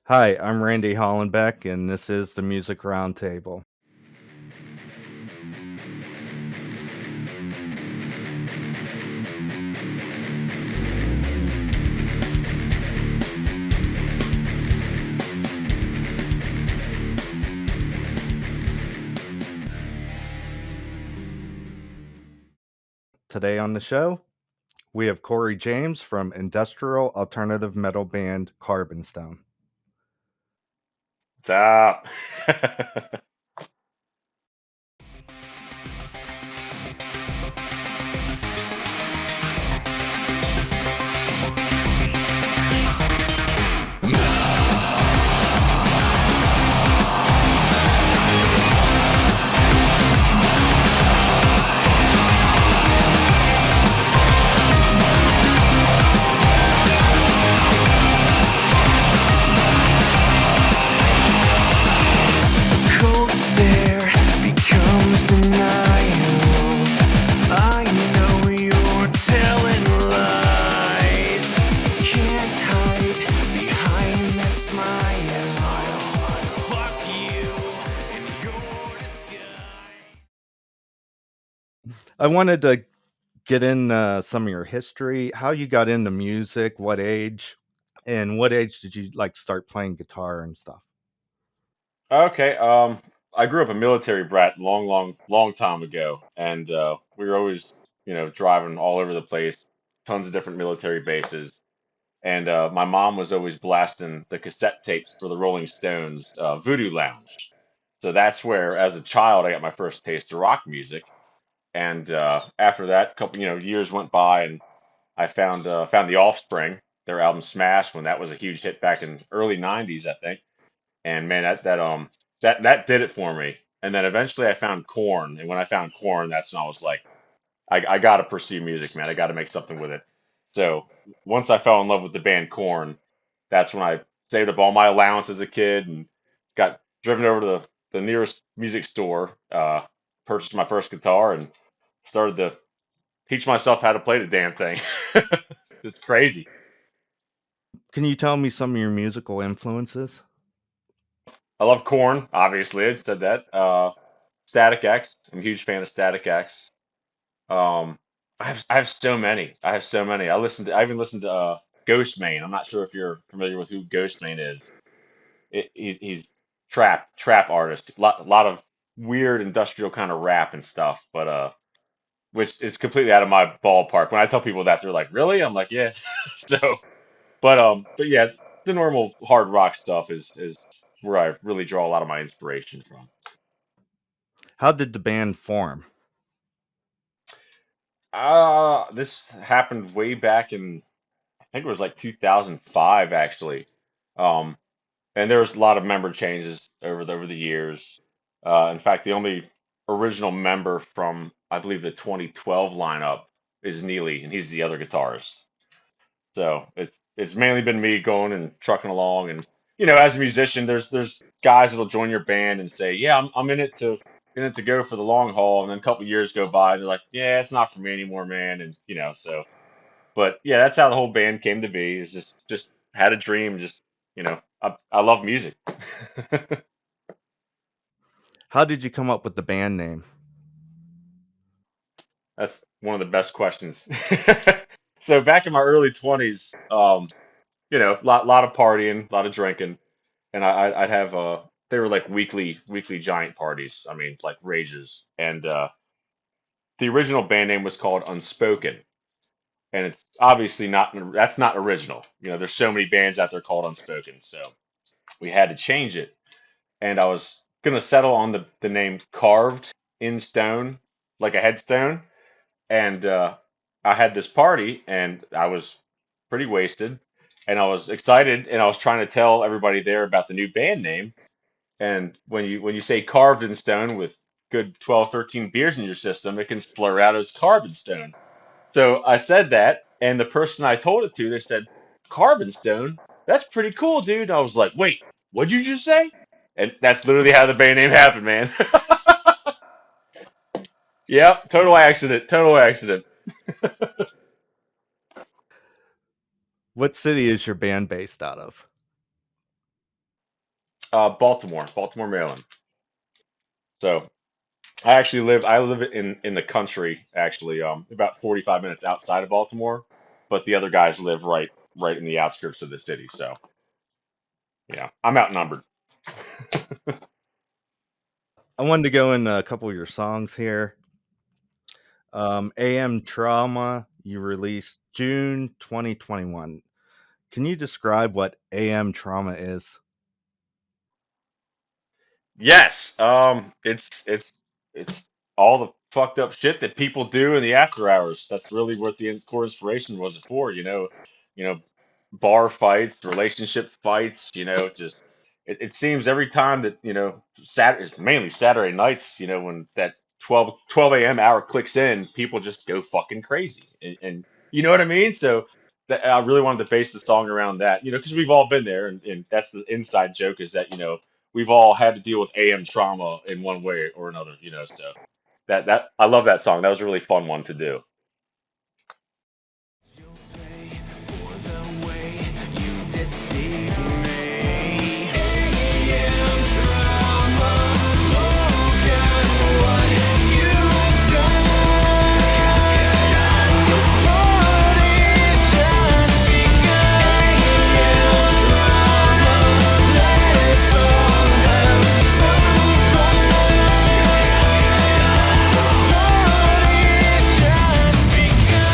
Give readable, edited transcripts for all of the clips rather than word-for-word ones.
Hi, I'm Randy Hollenbeck, and this is the Music Roundtable. Today on the show, we have Corey James from industrial alternative metal band Carbonstone. What's up? Cold stare becomes denial. I know you're telling lies. Can't hide behind that smile. Fuck you and your disguise. I wanted to get in some of your history, how you got into music, what age, and what age did you like start playing guitar and stuff? Okay, I grew up a military brat long time ago, and we were always, driving all over the place, tons of different military bases, and my mom was always blasting the cassette tapes for the Rolling Stones, Voodoo Lounge. So that's where, as a child, I got my first taste of rock music, and after that, a couple, years went by, and I found the Offspring, their album Smash, when that was a huge hit back in early '90s, I think. And man, that did it for me. And then eventually I found Corn, and when I found Corn, that's when I was like, I got to pursue music, man. I got to make something with it. So once I fell in love with the band Corn, that's when I saved up all my allowance as a kid and got driven over to the nearest music store, purchased my first guitar, and started to teach myself how to play the damn thing. It's crazy. Can you tell me some of your musical influences? I love Corn, obviously. I said that. Static X. I'm a huge fan of Static X. I have so many. I have so many. I even listened to Ghostman. I'm not sure if you're familiar with who Ghostman is. He's trap artist. Lot of weird industrial kind of rap and stuff, but which is completely out of my ballpark. When I tell people that, they're like, "Really?" I'm like, "Yeah." So, but yeah, the normal hard rock stuff is where I really draw a lot of my inspiration from. How did the band form? This happened way back in, I think it was like 2005 actually. Um, and there was a lot of member changes over the years. In fact, the only original member from I believe the 2012 lineup is Neely, and he's the other guitarist. So it's mainly been me going and trucking along, and as a musician, there's guys that'll join your band and say, yeah, I'm in it to go for the long haul, and then a couple years go by, and they're like, yeah, it's not for me anymore, man, and so. But yeah, that's how the whole band came to be. Is just had a dream, just I love music. How did you come up with the band name? That's one of the best questions. So back in my early 20s, lot of partying, a lot of drinking, and I'd have they were like weekly giant parties. I mean, like rages. And the original band name was called Unspoken, and it's obviously not that's not original. There's so many bands out there called Unspoken, so we had to change it. And I was gonna settle on the name Carved in Stone, like a headstone. And I had this party, and I was pretty wasted, and I was excited, and I was trying to tell everybody there about the new band name. And when you say carved in stone with good 12, 13 beers in your system, it can slur out as carbon stone. So I said that, and the person I told it to, they said, "Carbon stone? That's pretty cool, dude." I was like, "Wait, what'd you just say?" And that's literally how the band name happened, man. Yep, total accident, total accident. What city is your band based out of? Baltimore, Maryland. So I live in the country actually, about 45 minutes outside of Baltimore, but the other guys live right in the outskirts of the city. So yeah, I'm outnumbered. I wanted to go in a couple of your songs here. AM Trauma, you released June 2021. Can you describe what AM Trauma is? Yes, it's all the fucked up shit that people do in the after hours. That's really what the core inspiration was for. You know, bar fights, relationship fights. Just it seems every time that Saturday, mainly Saturday nights. When that 12 a.m. hour clicks in, people just go fucking crazy, and you know what I mean. So that I really wanted to base the song around that. Because we've all been there, and that's the inside joke is that we've all had to deal with AM trauma in one way or another, so that I love that song. That was a really fun one to do. Pay for the way you deceive me. AM drama. Look at what you've done. The party's just begun. AM drama. Let's all have some fun. The party's just begun.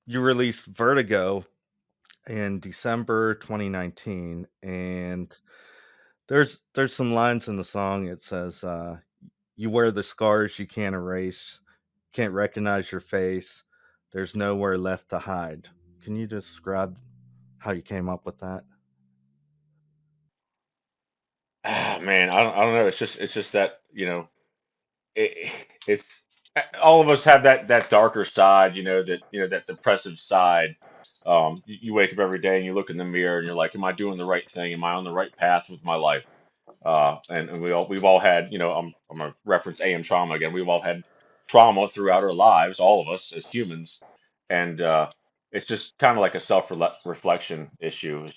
You released Vertigo in December 2019, and there's some lines in the song. It says, "You wear the scars you can't erase, can't recognize your face. There's nowhere left to hide." Can you describe how you came up with that? Ah, man, I don't know. It's just that it, it's all of us have that darker side, that depressive side. You wake up every day and you look in the mirror and you're like, am I doing the right thing? Am I on the right path with my life? And we've all had, I'm gonna reference AM trauma again. We've all had trauma throughout our lives, all of us as humans, and it's just kind of like a self reflection issue.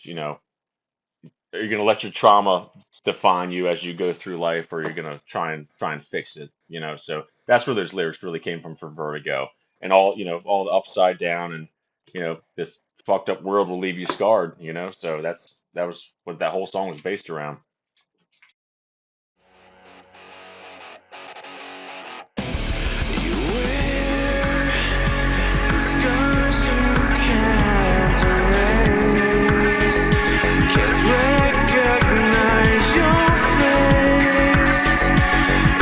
Are you gonna let your trauma define you as you go through life, or you're gonna try and fix it? So that's where those lyrics really came from for Vertigo, and all the upside down, and this fucked up world will leave you scarred. So that was what that whole song was based around. You wear the scars you can't erase, can't recognize your face.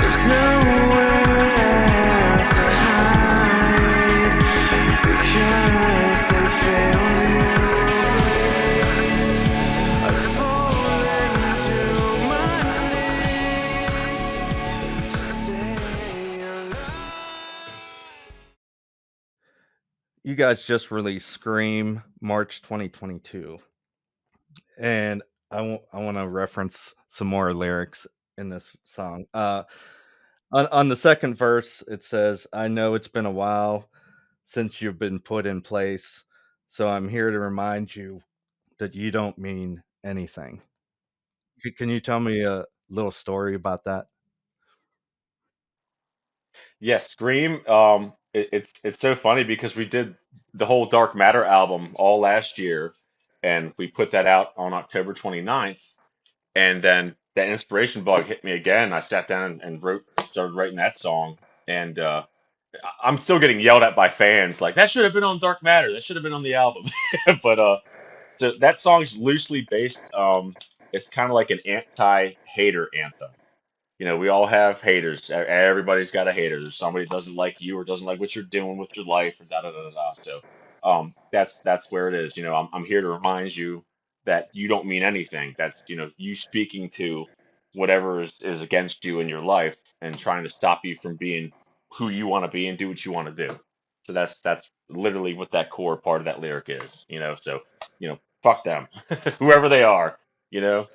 There's nowhere left to hide because they failed you, please. I've fallen to my knees to stay alive. You guys just released Scream March 2022, and I want to reference some more lyrics in this song. On the second verse, it says, "I know it's been a while since you've been put in place, so I'm here to remind you that you don't mean anything." Can you tell me a little story about that? Yes, Scream. It's so funny because we did the whole Dark Matter album all last year, and we put that out on October 29th. And then that inspiration bug hit me again. I sat down and started writing that song, and I'm still getting yelled at by fans like that should have been on Dark Matter. That should have been on the album. But so that song's loosely based. It's kind of like an anti-hater anthem. We all have haters. Everybody's got a hater. There's somebody that doesn't like you or doesn't like what you're doing with your life or da da da da. Da. So that's where it is. I'm here to remind you that you don't mean anything. That's you speaking to whatever is against you in your life and trying to stop you from being who you want to be and do what you want to do. So that's literally what that core part of that lyric is. So fuck them, whoever they are. You know.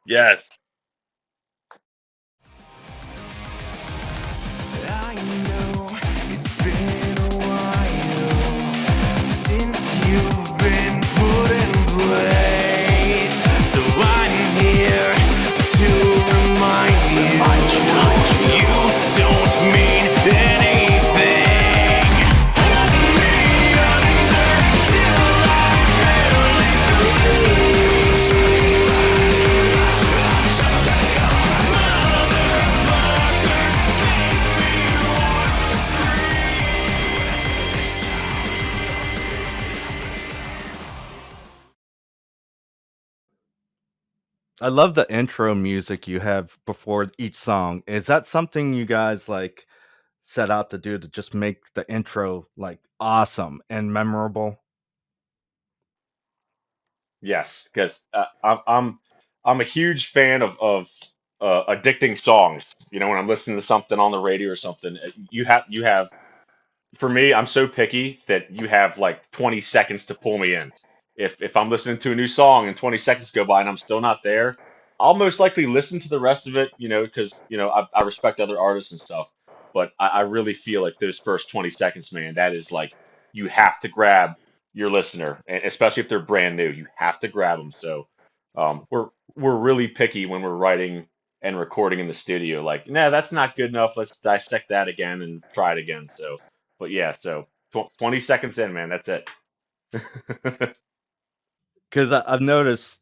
Yes. I know it's been a while since you've been put in place. So I'm here to remind you, you don't mean anything. Hold me under till I barely I love the intro music you have before each song. Is that something you guys like set out to do to just make the intro like awesome and memorable? Yes, because I'm a huge fan of addicting songs. You know, when I'm listening to something on the radio or something, you have for me, I'm so picky that you have like 20 seconds to pull me in. If I'm listening to a new song and 20 seconds go by and I'm still not there, I'll most likely listen to the rest of it, because I respect other artists and stuff. But I really feel like those first 20 seconds, man, that is like you have to grab your listener, and especially if they're brand new, you have to grab them. So we're really picky when we're writing and recording in the studio. Like, nah, that's not good enough. Let's dissect that again and try it again. So but yeah, so 20 seconds in, man, that's it. Because I've noticed,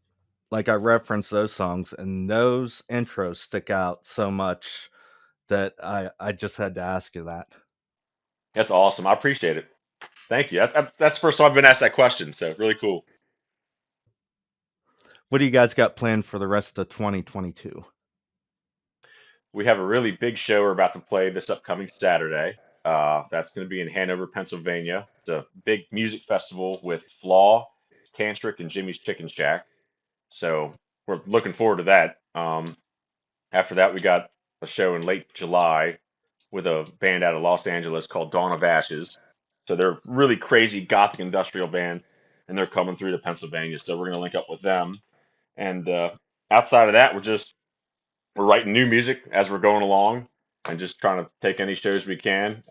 like, I reference those songs, and those intros stick out so much that I just had to ask you that. That's awesome. I appreciate it. Thank you. That's the first time I've been asked that question, so really cool. What do you guys got planned for the rest of 2022? We have a really big show we're about to play this upcoming Saturday. That's going to be in Hanover, Pennsylvania. It's a big music festival with Flaw, Tantric, and Jimmy's Chicken Shack. So we're looking forward to that. After that, we got a show in late July with a band out of Los Angeles called Dawn of Ashes. So they're a really crazy gothic industrial band, and they're coming through to Pennsylvania. So we're gonna link up with them. And outside of that, we're writing new music as we're going along, and just trying to take any shows we can.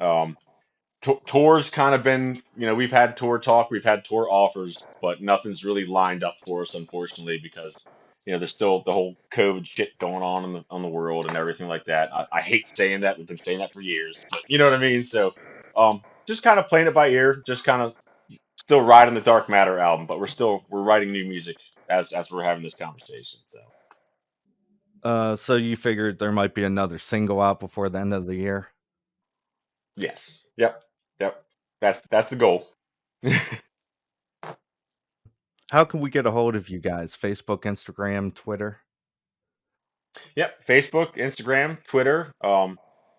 Tours kind of been, we've had tour talk, we've had tour offers, but nothing's really lined up for us, unfortunately, because there's still the whole COVID shit going on in the world and everything like that. I hate saying that. We've been saying that for years, but you know what I mean. So, just kind of playing it by ear, just kind of still riding the Dark Matter album, but we're writing new music as we're having this conversation. So, So you figured there might be another single out before the end of the year? yes, yep, yep. That's the goal. How can we get a hold of you guys? Facebook, Instagram, Twitter? Yep, Facebook, Instagram, Twitter.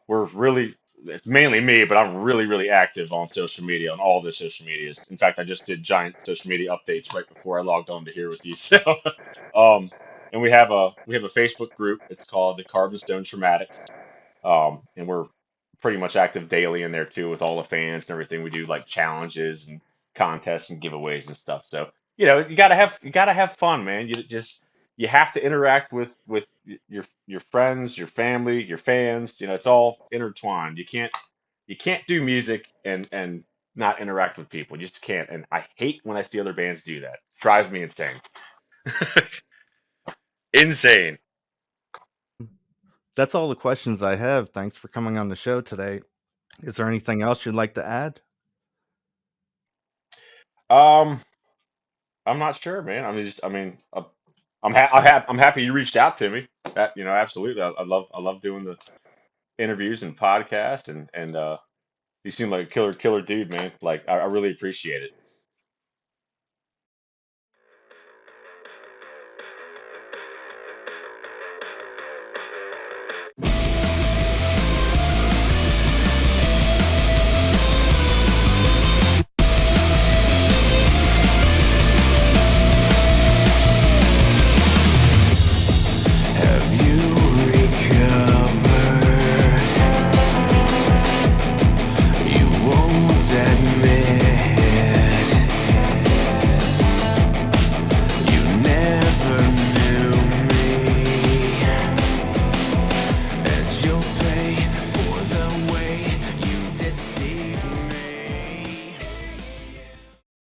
We're really it's mainly me, but I'm really, really active on social media, on all the social medias. In fact, I just did giant social media updates right before I logged on to here with you. So, um, and we have a Facebook group. It's called the Carbonstone Traumatics. And we're pretty much active daily in there too with all the fans and everything. We do like challenges and contests and giveaways and stuff. So you gotta have fun, man. You have to interact with your friends, your family, your fans. It's all intertwined. You can't do music and not interact with people. You just can't. And I hate when I see other bands do that. Drives me insane. Insane. That's all the questions I have. Thanks for coming on the show today. Is there anything else you'd like to add? Um, I'm not sure, man. I'm happy you reached out to me. Absolutely. I love doing the interviews and podcasts, and you seem like a killer dude, man. Like I really appreciate it.